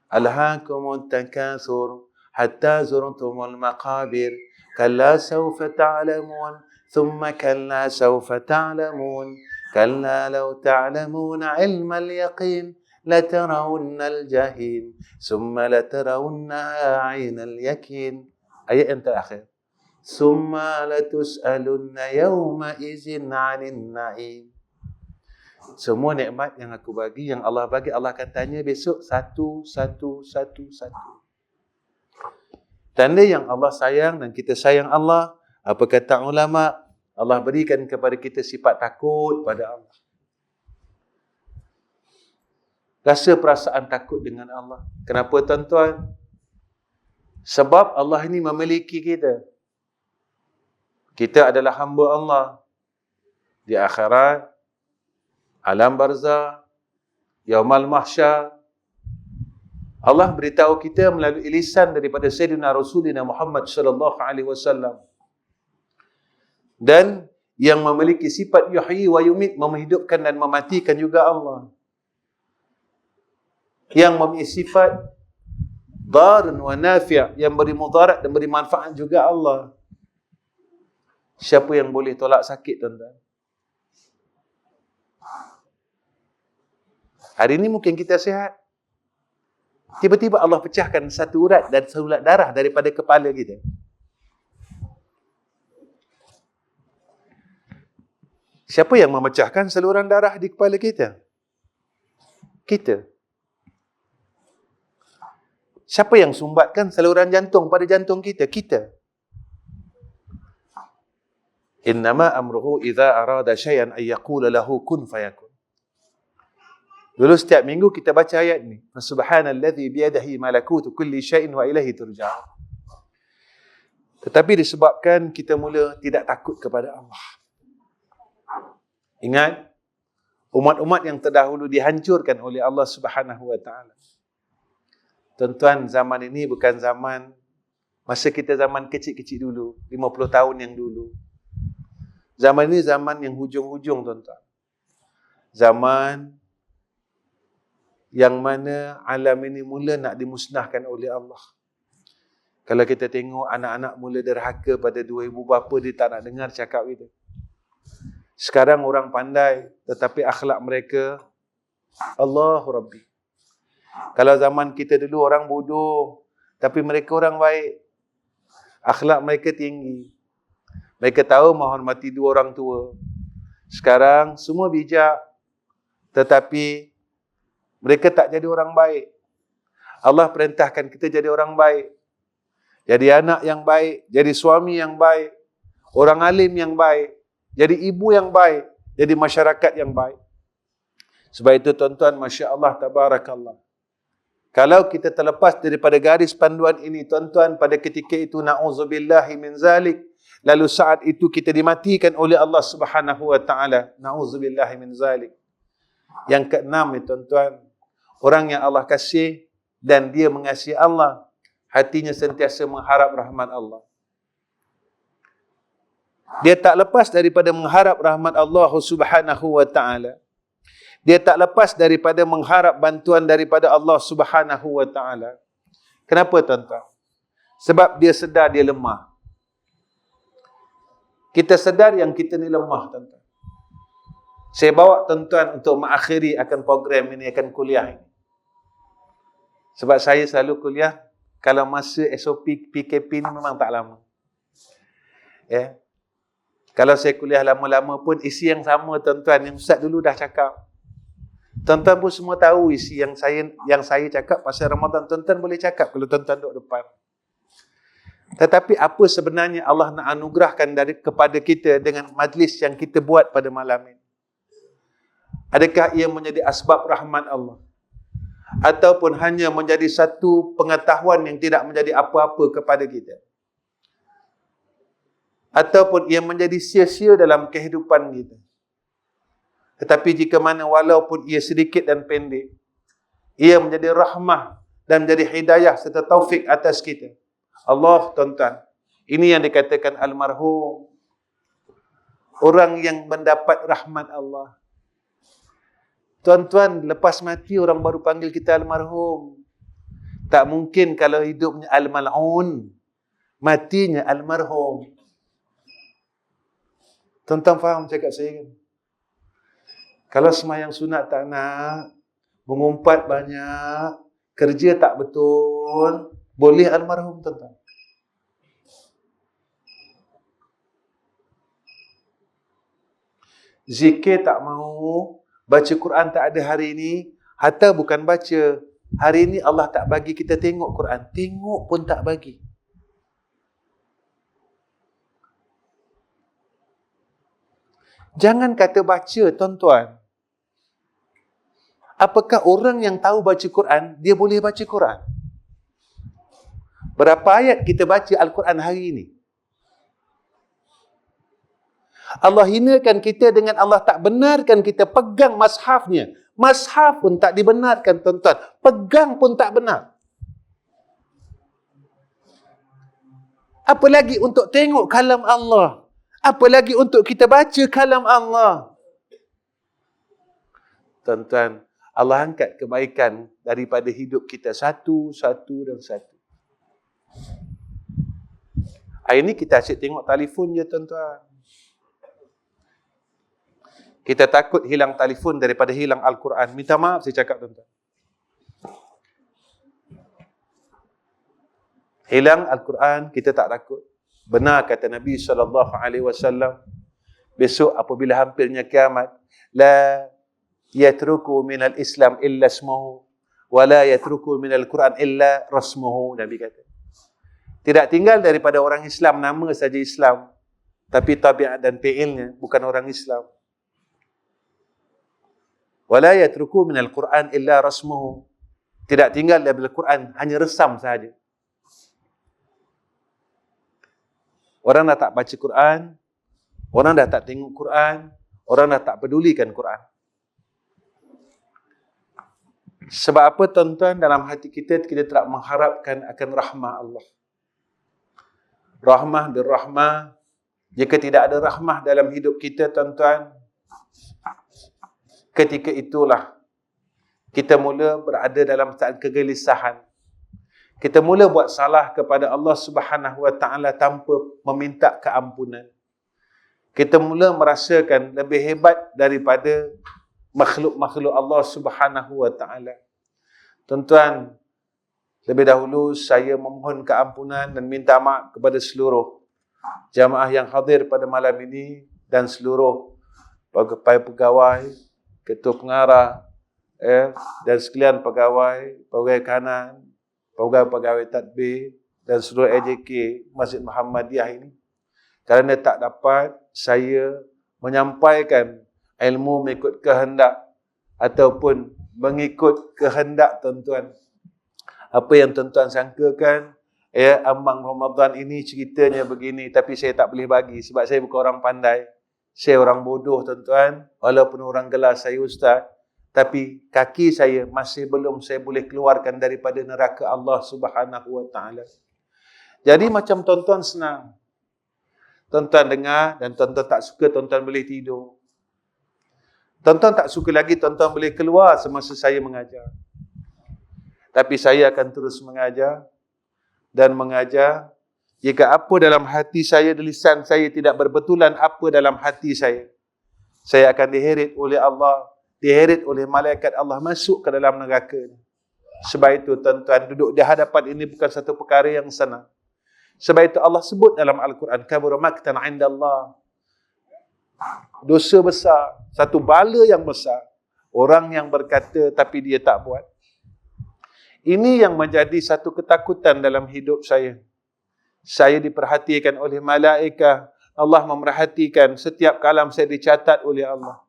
Alhaakumut takasur hatta zurtumul maqabir. Kalla sawfa ta'lamun. Thumma kalla sawfa ta'lamun. Kalla law ta'lamuna ilmal yaqin. Latarawunnal jahim. Summa latarawunnaha aynal yakin. Ayat yang terakhir. Summa latus'alunna yawma izin 'anil na'im. Semua nikmat yang aku bagi, yang Allah bagi, Allah akan tanya besok satu. Tanda yang Allah sayang dan kita sayang Allah, apa kata ulama? Allah berikan kepada kita sifat takut pada Allah. Rasa perasaan takut dengan Allah. Kenapa tuan-tuan? Sebab Allah ini memiliki kita. Kita adalah hamba Allah. Di akhirat, alam barzah, yaumal mahsyar, Allah beritahu kita melalui lisan daripada Sayyidina Rasulina Muhammad sallallahu alaihi wasallam. Dan yang memiliki sifat yuhyi wa yumit, menghidupkan dan mematikan juga Allah. Yang memiliki sifat darun wa nafi', yang beri mudarat dan beri manfaat juga Allah. Siapa yang boleh tolak sakit, tuan-tuan? Hari ini mungkin kita sihat. Tiba-tiba Allah pecahkan satu urat dan satu urat darah daripada kepala kita. Siapa yang memecahkan saluran darah di kepala kita? Kita. Siapa yang sumbatkan saluran jantung pada jantung kita? Kita. Innama amruhu idza arada syai'an ay yaqula lahu kun fayakun. Dulu setiap minggu kita baca ayat ni. Subhanallazi biyadihi malakutu kulli syai'in wa ilaihi turja'un. Tetapi disebabkan kita mula tidak takut kepada Allah. Ingat, umat-umat yang terdahulu dihancurkan oleh Allah Subhanahu wa taala. Tuan-tuan, zaman ini bukan zaman masa kita zaman kecil-kecil dulu, 50 tahun yang dulu. Zaman ini zaman yang hujung-hujung, tuan-tuan. Zaman yang mana alam ini mula nak dimusnahkan oleh Allah. Kalau kita tengok anak-anak mula derhaka pada 2000 berapa, dia tak nak dengar cakap itu. Sekarang orang pandai, tetapi akhlak mereka, Allahu Rabbi. Kalau zaman kita dulu orang bodoh, tapi mereka orang baik. Akhlak mereka tinggi. Mereka tahu menghormati dua orang tua. Sekarang semua bijak, tetapi mereka tak jadi orang baik. Allah perintahkan kita jadi orang baik. Jadi anak yang baik, jadi suami yang baik, orang alim yang baik, jadi ibu yang baik, jadi masyarakat yang baik. Sebab itu tuan-tuan, Masya Allah, Tabarakallah. Kalau kita terlepas daripada garis panduan ini, tuan-tuan, pada ketika itu, na'udzubillahi min zalik, lalu saat itu kita dimatikan oleh Allah Subhanahu wa ta'ala. Na'udzubillahi min zalik. Yang keenam, tuan-tuan, orang yang Allah kasih dan dia mengasihi Allah, hatinya sentiasa mengharap rahmat Allah. Dia tak lepas daripada mengharap rahmat Allah Subhanahu wa ta'ala. Dia tak lepas daripada mengharap bantuan daripada Allah Subhanahu wa ta'ala. Kenapa, tuan-tuan? Sebab dia sedar dia lemah. Kita sedar yang kita ni lemah, tuan-tuan. Saya bawa tuan-tuan untuk mengakhiri akan program ini, akan kuliah ini. Sebab saya selalu kuliah, kalau masa SOP PKP ni memang tak lama. Ya. Kalau saya kuliah lama-lama pun, isi yang sama, tuan-tuan. Yang Ustaz dulu dah cakap. Tuan-tuan pun semua tahu isi yang saya cakap pasal Ramadan. Tuan-tuan boleh cakap kalau tuan-tuan duduk depan. Tetapi apa sebenarnya Allah nak anugerahkan kepada kita dengan majlis yang kita buat pada malam ini? Adakah ia menjadi asbab rahmat Allah? Ataupun hanya menjadi satu pengetahuan yang tidak menjadi apa-apa kepada kita? ataupun ia menjadi sia-sia dalam kehidupan kita. Tetapi jika mana walaupun ia sedikit dan pendek, ia menjadi rahmah dan menjadi hidayah serta taufik atas kita. Allah, tuan-tuan, ini yang dikatakan almarhum, orang yang mendapat rahmat Allah. Tuan-tuan, lepas mati orang baru panggil kita almarhum. Tak mungkin kalau hidupnya al-mal'un, matinya almarhum. Tuan-tuan faham cakap saya kan? Kalau semayang sunat tak nak, mengumpat banyak, kerja tak betul, boleh almarhum, tuan-tuan. Zikir tak mau, baca Quran tak ada hari ini, hatta bukan baca. Hari ini Allah tak bagi kita tengok Quran. Tengok pun tak bagi. Jangan kata baca, tuan-tuan. Apakah orang yang tahu baca Quran, dia boleh baca Quran? Berapa ayat kita baca Al-Quran hari ini? Allah hinakan kita dengan Allah tak benarkan kita pegang mashafnya. Mashaf pun tak dibenarkan, tuan-tuan. Pegang pun tak benar. Apalagi untuk tengok kalam Allah. Apalagi untuk kita baca kalam Allah. Tuan-tuan, Allah angkat kebaikan daripada hidup kita satu, dan satu. Hari ini kita asyik tengok telefon je, tuan-tuan. Kita takut hilang telefon daripada hilang Al-Quran. Minta maaf saya cakap, tuan-tuan. Hilang Al-Quran, kita tak takut. Benar kata Nabi SAW, besok apabila hampirnya kiamat, la yatruku minal Islam illa ismuhu, wa la yatruku minal Quran illa rasmuhu, Nabi kata. Tidak tinggal daripada orang Islam, nama saja Islam, tapi tabiat dan fi'ilnya bukan orang Islam. Wala yatruku minal Quran illa rasmuhu. Tidak tinggal daripada Quran, hanya resam sahaja. Orang dah tak baca Quran, orang dah tak tengok Quran, orang dah tak pedulikan Quran. Sebab apa, tuan-tuan? Dalam hati kita tak mengharapkan akan rahmah Allah. Rahmah birrahmah. Jika tidak ada rahmah dalam hidup kita, tuan-tuan, ketika itulah kita mula berada dalam saat kegelisahan. Kita mula buat salah kepada Allah Subhanahu Wa Taala tanpa meminta keampunan. Kita mula merasakan lebih hebat daripada makhluk-makhluk Allah Subhanahu Wa Taala. Tuan-tuan, lebih dahulu saya memohon keampunan dan minta maaf kepada seluruh jamaah yang hadir pada malam ini dan seluruh pegawai, ketua pengarah, dan sekalian pegawai kanan, pegawai tadbir dan seluruh AJK Masjid Muhammadiyah ini, kerana tak dapat saya menyampaikan ilmu mengikut kehendak ataupun mengikut kehendak tuan-tuan. Apa yang tuan-tuan sangkakan, ambang Ramadan ini ceritanya begini, tapi saya tak boleh bagi sebab saya bukan orang pandai. Saya orang bodoh, tuan-tuan. Walaupun orang gelar saya ustaz, tapi kaki saya masih belum saya boleh keluarkan daripada neraka Allah Subhanahu Wa Taala. Jadi macam tuan-tuan senang. Tuan-tuan dengar dan tuan-tuan tak suka, tuan-tuan boleh tidur. Tuan-tuan tak suka lagi, tuan-tuan boleh keluar semasa saya mengajar. Tapi saya akan terus mengajar dan mengajar. Jika apa dalam hati saya, lisan saya tidak berbetulan apa dalam hati saya akan diheret oleh Allah, diheret oleh malaikat Allah masuk ke dalam neraka. Sebab itu tuan-tuan, duduk di hadapan ini bukan satu perkara yang senang. Sebab itu Allah sebut dalam Al-Quran, kabura maqtan 'inda Allah. Dosa besar, satu bala yang besar. Orang yang berkata tapi dia tak buat. Ini yang menjadi satu ketakutan dalam hidup saya. Saya diperhatikan oleh malaikat. Allah memerhatikan setiap kalam saya dicatat oleh Allah.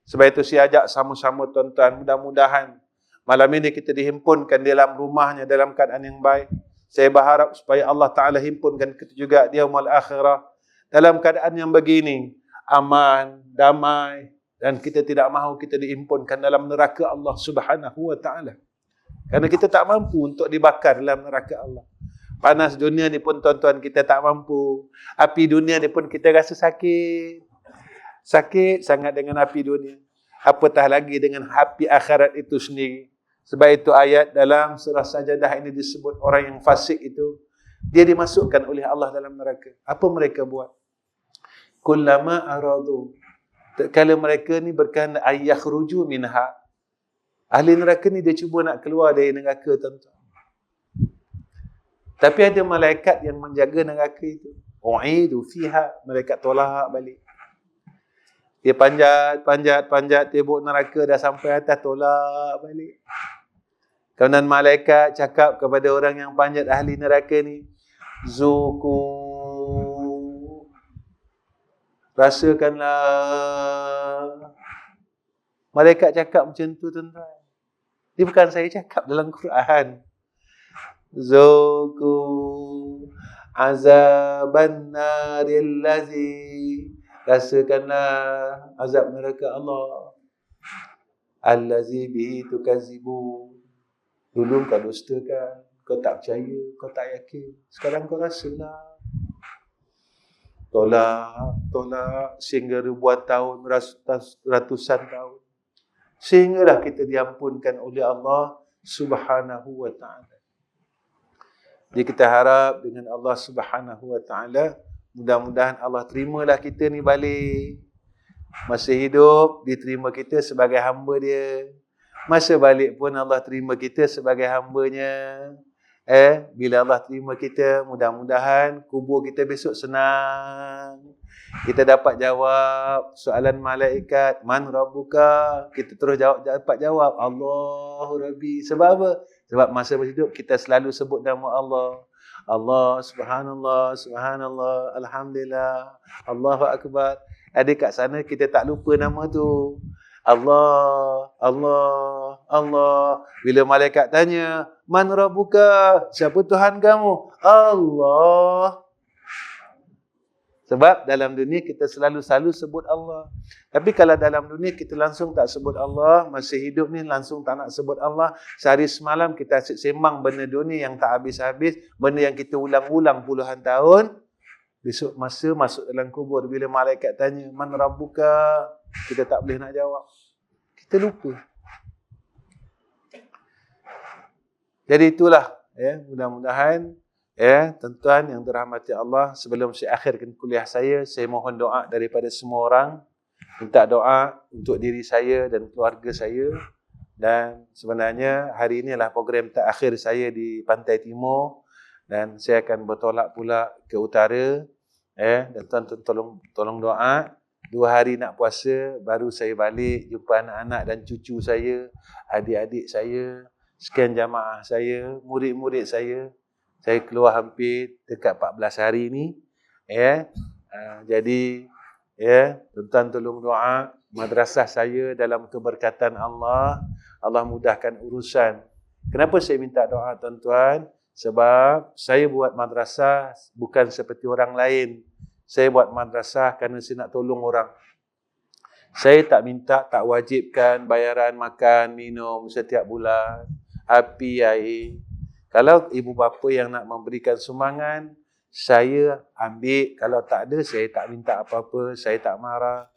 Sebab itu saya ajak sama-sama tuan-tuan, mudah-mudahan malam ini kita dihimpunkan dalam rumahnya dalam keadaan yang baik. Saya berharap supaya Allah Ta'ala himpunkan kita juga di yaumul akhirah dalam keadaan yang begini, aman, damai, dan kita tidak mahu kita diimpunkan dalam neraka Allah Subhanahu wa taala. Kerana kita tak mampu untuk dibakar dalam neraka Allah. Panas dunia ni pun tuan-tuan kita tak mampu. Api dunia ni pun kita rasa sakit. Sakit sangat dengan api dunia. Apatah lagi dengan api akhirat itu sendiri. Sebab itu ayat dalam surah Sajadah ini disebut orang yang fasik itu, dia dimasukkan oleh Allah dalam neraka. Apa mereka buat? Kullama aradu, kalau mereka ni berkehendak ayakhruju minha, ahli neraka ni dia cuba nak keluar dari neraka, tuan-tuan. Tapi ada malaikat yang menjaga neraka itu. U'idu fiha, malaikat tolak balik. Dia panjat tebuk neraka, dah sampai atas, tolak balik. Kemudian malaikat cakap kepada orang yang panjat ahli neraka ni, Zuku, rasakanlah. Malaikat cakap macam tu, tuan-tuan. Ini bukan saya cakap dalam Quran. Zuku azaban naril lazi, rasakanlah azab neraka Allah. Allazi bihi tukazibu. Dulu kau dustakan, kau tak percaya, kau tak yakin. Sekarang kau rasalah. Tolak sehingga ribuan tahun, ratusan tahun. Sehinggalah kita diampunkan oleh Allah Subhanahu wa ta'ala. Jadi kita harap dengan Allah Subhanahu wa ta'ala, mudah-mudahan Allah terimalah kita ni balik. Masa hidup, diterima kita sebagai hamba dia. Masa balik pun Allah terima kita sebagai hambanya. Bila Allah terima kita, mudah-mudahan kubur kita besok senang. Kita dapat jawab soalan malaikat, Man Rabbuka? Kita terus dapat jawab, Allahu Rabbi. Sebab apa? Sebab masa hidup kita selalu sebut nama Allah. Allah, subhanallah, subhanallah, alhamdulillah, Allahu Akbar. Ada kat sana kita tak lupa nama tu. Allah, Allah, Allah. Bila malaikat tanya, Man Rabbuka? Siapa Tuhan kamu? Allah. Sebab dalam dunia kita selalu sebut Allah. Tapi kalau dalam dunia kita langsung tak sebut Allah, masih hidup ni langsung tak nak sebut Allah, sehari semalam kita asyik sembang benda dunia yang tak habis-habis, benda yang kita ulang-ulang puluhan tahun, besok masa masuk dalam kubur, bila malaikat tanya, Man Rabbuka? Kita tak boleh nak jawab. Kita lupa. Jadi itulah, mudah-mudahan, tuan-tuan yang dirahmati Allah, sebelum saya akhirkan kuliah saya mohon doa daripada semua orang. Minta doa untuk diri saya dan keluarga saya. Dan sebenarnya hari ini adalah program terakhir saya di Pantai Timur. Dan saya akan bertolak pula ke utara. Dan tuan-tuan tolong doa. 2 hari nak puasa, baru saya balik jumpa anak-anak dan cucu saya, adik-adik saya, sekian jamaah saya, murid-murid saya. Saya keluar hampir dekat 14 hari ni. Jadi, tuan-tuan tolong doa madrasah saya dalam keberkatan Allah. Allah mudahkan urusan. Kenapa saya minta doa, tuan-tuan? Sebab saya buat madrasah bukan seperti orang lain. Saya buat madrasah kerana saya nak tolong orang. Saya tak wajibkan bayaran makan, minum setiap bulan, api, air. Kalau ibu bapa yang nak memberikan sumbangan, saya ambil. Kalau tak ada, saya tak minta apa-apa, saya tak marah.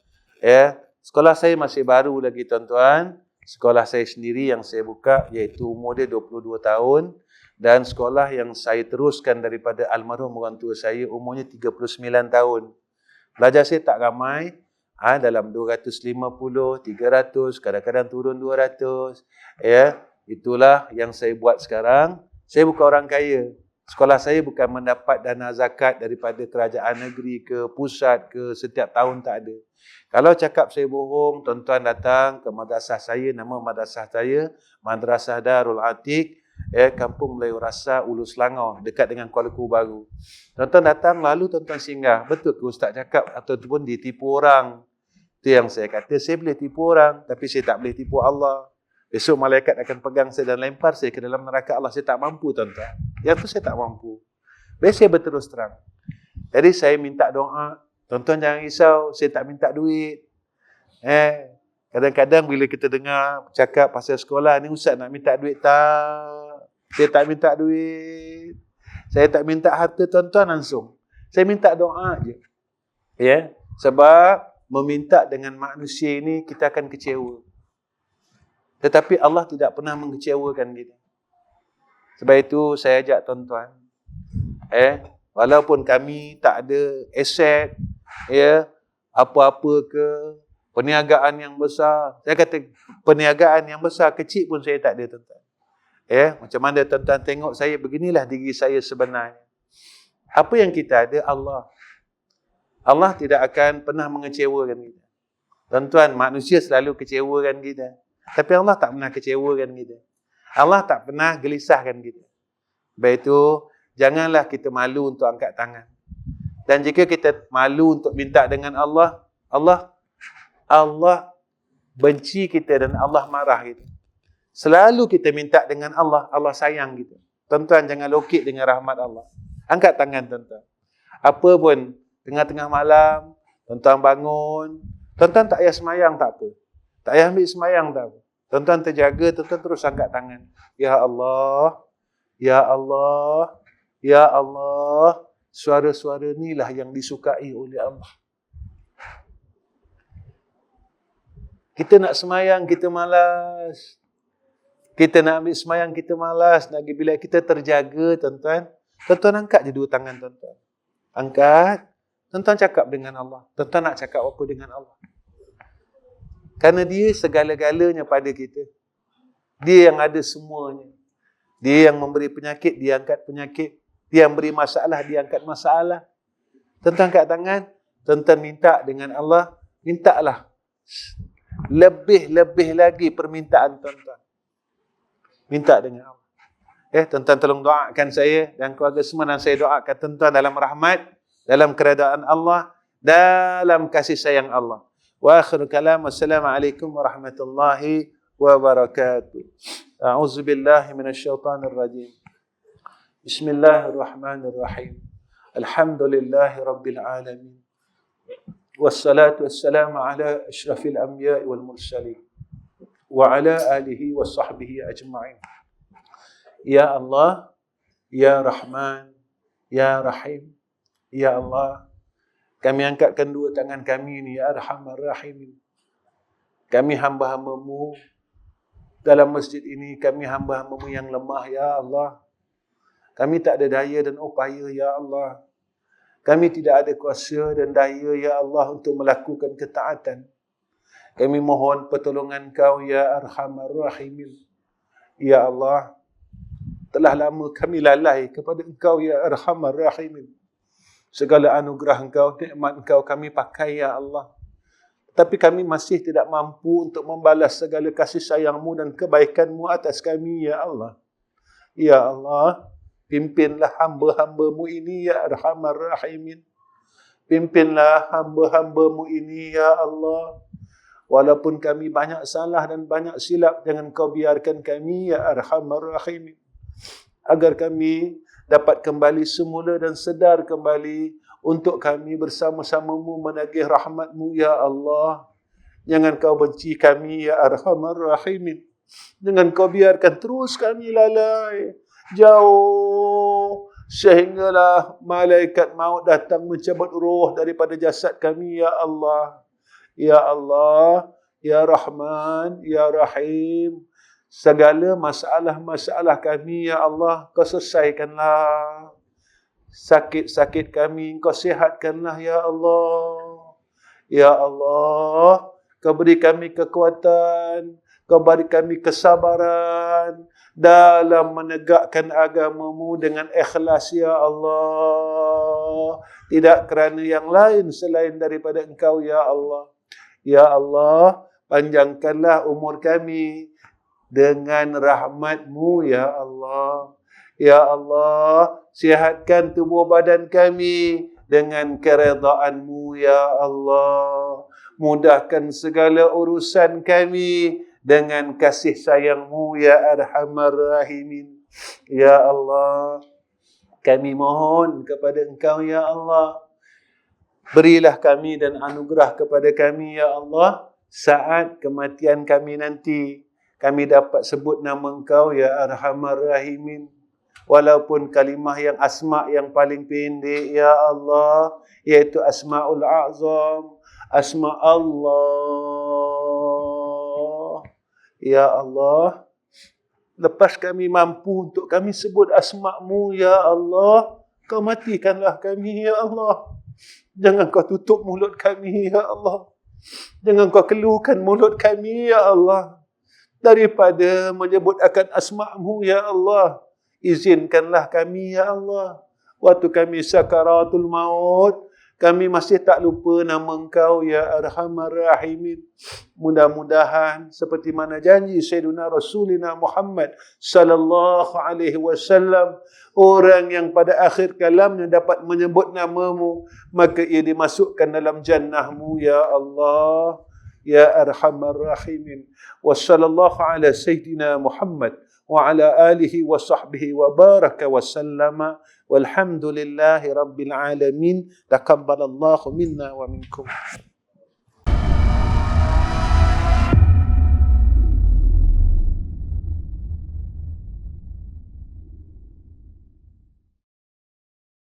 Sekolah saya masih baru lagi, tuan-tuan. Sekolah saya sendiri yang saya buka, iaitu umur dia 22 tahun. Dan sekolah yang saya teruskan daripada almarhum orang tua saya, umurnya 39 tahun. Pelajar saya tak ramai, dalam 250, 300, kadang-kadang turun 200. Itulah yang saya buat sekarang. Saya bukan orang kaya. Sekolah saya bukan mendapat dana zakat daripada kerajaan negeri ke pusat ke setiap tahun, tak ada. Kalau cakap saya bohong, tuan-tuan datang ke madrasah saya, nama madrasah saya, Madrasah Darul Atiq, Kampung Melayu Rasa, Ulu Selangor, dekat dengan Kuala Lumpur Baru. Tuan-tuan datang, lalu tuan-tuan singgah. Betul ke Ustaz cakap ataupun ditipu orang? Itu yang saya kata, saya boleh tipu orang, tapi saya tak boleh tipu Allah. Besok malaikat akan pegang saya dan lempar saya ke dalam neraka Allah. Saya tak mampu, tuan-tuan. Yang tu saya tak mampu. Biasa saya berterus terang. Jadi saya minta doa. Tuan-tuan jangan risau, saya tak minta duit. Kadang-kadang bila kita dengar cakap pasal sekolah ni, ustaz nak minta duit tak? Saya tak minta duit. Saya tak minta harta tuan-tuan langsung. Saya minta doa je. Ya, sebab meminta dengan manusia ini kita akan kecewa. Tetapi Allah tidak pernah mengecewakan kita. Sebab itu saya ajak tuan-tuan, walaupun kami tak ada aset, apa-apa ke, perniagaan yang besar. Saya kata perniagaan yang besar, kecil pun saya tak ada, tuan-tuan. Macam mana tuan-tuan tengok saya, beginilah diri saya sebenarnya. Apa yang kita ada, Allah. Allah tidak akan pernah mengecewakan kita. Tuan-tuan, manusia selalu kecewakan kita. Tapi Allah tak pernah kecewakan kita. Allah tak pernah gelisahkan kita. Sebab itu, janganlah kita malu untuk angkat tangan. Dan jika kita malu untuk minta dengan Allah, Allah benci kita dan Allah marah kita. Selalu kita minta dengan Allah, Allah sayang kita. Tuan-tuan, jangan lokek dengan rahmat Allah. Angkat tangan, tuan-tuan. Apa pun, tengah-tengah malam, tuan-tuan bangun, tuan-tuan tak payah semayang, tak apa. Tak payah ambil semayang, tak apa. Tuan-tuan terjaga, tuan-tuan terus angkat tangan. Ya Allah, Ya Allah, Ya Allah, suara-suara inilah yang disukai oleh Allah. Kita nak semayang, kita malas. Kita nak ambil semayang, kita malas. Nak pergi bilik, kita terjaga, tuan-tuan. Tuan-tuan angkat je dua tangan, tuan-tuan. Angkat. Tuan-tuan cakap dengan Allah. Tuan-tuan nak cakap apa dengan Allah? Kerana dia segala-galanya pada kita. Dia yang ada semuanya. Dia yang memberi penyakit, dia angkat penyakit. Dia yang beri masalah, dia angkat masalah. Tuan-tuan angkat tangan. Tuan-tuan minta dengan Allah. Mintalah. Lebih-lebih lagi permintaan tuan-tuan. Minta dengan Allah. Tuan-tuan tolong doakan saya dan keluarga semua, dan saya doakan tuan-tuan dalam rahmat, dalam keredaan Allah, dalam kasih sayang Allah. Wa akhiru kalam, wassalamualaikum warahmatullahi wabarakatuh. A'udzu billahi minasyaitonir rajim. Bismillahirrahmanirrahim. Alhamdulillahi rabbil alamin. Wassalatu wassalamu ala asyrafil anbiya'i wal mursalin wa ala alihi wa sahbihi ajma'in. Ya Allah, Ya Rahman, Ya Rahim, Ya Allah, kami angkatkan dua tangan kami ini, Ya Arhamar Rahimin. Kami hamba-hambamu dalam masjid ini, kami hamba-hambamu yang lemah, Ya Allah. Kami tak ada daya dan upaya, Ya Allah. Kami tidak ada kuasa dan daya, Ya Allah, untuk melakukan ketaatan. Kami mohon pertolongan Kau, Ya Arhamar Rahimin. Ya Allah, telah lama kami lalai kepada Engkau, Ya Arhamar Rahimin. Segala anugerah Engkau, nikmat Engkau kami pakai, Ya Allah. Tapi kami masih tidak mampu untuk membalas segala kasih sayang-Mu dan kebaikan-Mu atas kami, Ya Allah. Ya Allah, pimpinlah hamba-hamba-Mu ini, Ya Arhamar Rahimin. Pimpinlah hamba-hamba-Mu ini, Ya Allah. Walaupun kami banyak salah dan banyak silap, jangan Kau biarkan kami, Ya Arhamar Rahimin. Agar kami dapat kembali semula dan sedar kembali untuk kami bersama-sama-Mu menagih rahmat-Mu, Ya Allah. Jangan Kau benci kami, Ya Arhamar Rahimin. Jangan Kau biarkan terus kami lalai, jauh, sehinggalah malaikat maut datang mencabut roh daripada jasad kami, Ya Allah. Ya Allah, Ya Rahman, Ya Rahim. Segala masalah-masalah kami, Ya Allah, Kau selesaikanlah. Sakit-sakit kami, Kau sihatkanlah, Ya Allah. Ya Allah, Kau beri kami kekuatan, Kau beri kami kesabaran dalam menegakkan agama-Mu dengan ikhlas, Ya Allah. Tidak kerana yang lain selain daripada Engkau, Ya Allah. Ya Allah, panjangkanlah umur kami dengan rahmat-Mu, Ya Allah. Ya Allah, sihatkan tubuh badan kami dengan keredaan-Mu, Ya Allah. Mudahkan segala urusan kami dengan kasih sayang-Mu, Ya Arhamar Rahimin. Ya Allah, Kami mohon kepada Engkau, ya Allah, berilah kami dan anugerah kepada kami, ya Allah, saat kematian kami nanti, kami dapat sebut nama Engkau, ya Arhamar Rahimin. Walaupun kalimah yang asma' yang paling pendek, ya Allah, iaitu Asma'ul A'zam, Asma' Allah. Ya Allah, lepas kami mampu untuk kami sebut asma'-Mu, ya Allah, Kau matikanlah kami, ya Allah. Jangan Kau tutup mulut kami, ya Allah. Jangan Kau keluhkan mulut kami, ya Allah, daripada menyebut akan asma'-Mu, ya Allah. Izinkanlah kami, ya Allah, waktu kami sakaratul maut, kami masih tak lupa nama Engkau, ya Arhamar Rahimin. Mudah-mudahan seperti mana janji Sayyidina Rasulina Muhammad sallallahu alaihi wasallam, orang yang pada akhir kalamnya dapat menyebut nama-Mu, maka ia dimasukkan dalam jannah-Mu, ya Allah, ya Arhamar Rahimin. Wa sallallahu ala Sayyidina Muhammad wa ala alihi wa sahbihi wa baraka wa sallama walhamdulillahi rabbil alamin. Taqabbalallahu minna wa minkum.